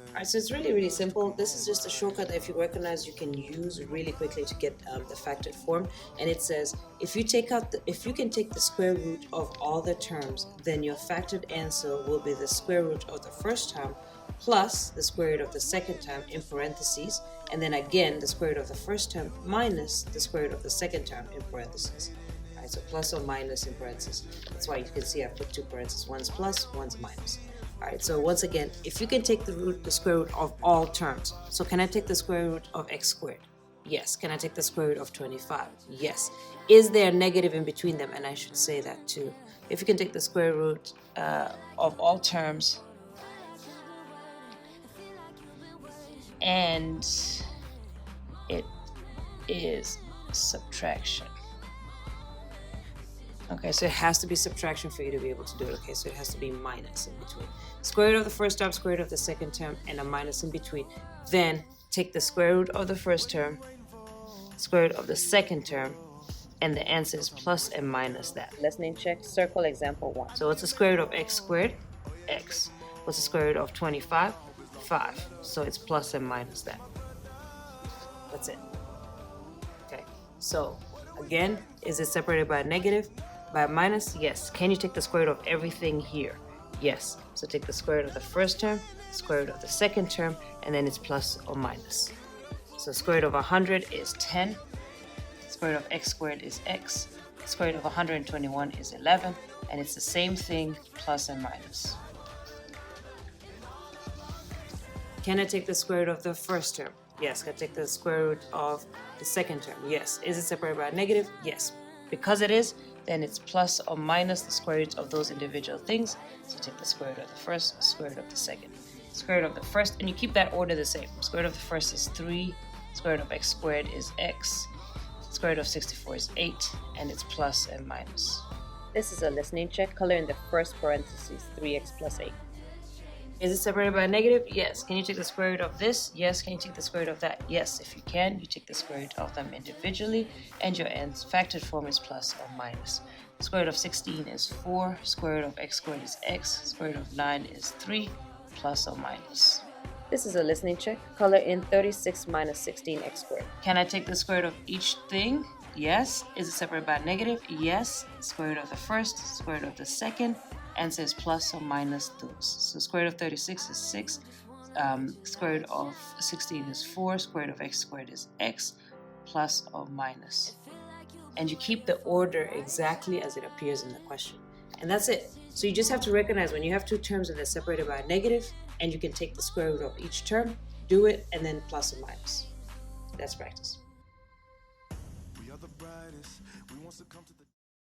Alright, so it's really simple. This is just a shortcut that if you recognize you can use really quickly to get the factored form. And it says if you can take the square root of all the terms, then your factored answer will be the square root of the first term plus the square root of the second term in parentheses, and then again the square root of the first term minus the square root of the second term in parentheses. Alright, so plus or minus in parentheses. That's why you can see I put two parentheses. One's plus, one's minus. Alright, so once again, if you can take the square root of all terms, so can I take the square root of x squared? Yes. Can I take the square root of 25? Yes. Is there a negative in between them? And I should say that too. If you can take the square root of all terms and it is subtraction. Okay, so it has to be subtraction for you to be able to do it. Okay, so it has to be minus in between. Square root of the first term, square root of the second term, and a minus in between. Then take the square root of the first term, square root of the second term, and the answer is plus and minus that. Let's name check. Circle example 1. So what's the square root of x squared? X. What's the square root of 25? 5. So it's plus and minus that. That's it. Okay, so again, is it separated by a negative? By a minus? Yes. Can you take the square root of everything here? Yes. So take the square root of the first term, square root of the second term, and then it's plus or minus. So square root of 100 is 10. Square root of x squared is x. Square root of 121 is 11. And it's the same thing, plus and minus. Can I take the square root of the first term? Yes. Can I take the square root of the second term? Yes. Is it separated by a negative? Yes. Because it is, then it's plus or minus the square root of those individual things. So take the square root of the first, square root of the second. Square root of the first, and you keep that order the same. Square root of the first is 3, square root of x squared is x, square root of 64 is 8, and it's plus and minus. This is a listening check. Color in the first parentheses, 3x plus 8. Is it separated by a negative? Yes. Can you take the square root of this? Yes. Can you take the square root of that? Yes. If you can, you take the square root of them individually, and your factored form is plus or minus. Square root of 16 is 4, square root of x squared is x, square root of 9 is 3, plus or minus. This is a listening check. Color in 36 minus 16x squared. Can I take the square root of each thing? Yes. Is it separated by a negative? Yes. Square root of the first, square root of the second, answer is plus or minus those. So square root of 36 is 6, square root of 16 is 4, square root of x squared is x, plus or minus. And you keep the order exactly as it appears in the question. And that's it. So you just have to recognize when you have two terms and they're separated by a negative, and you can take the square root of each term, do it, and then plus or minus. That's practice. We are the brightest. We want to come to the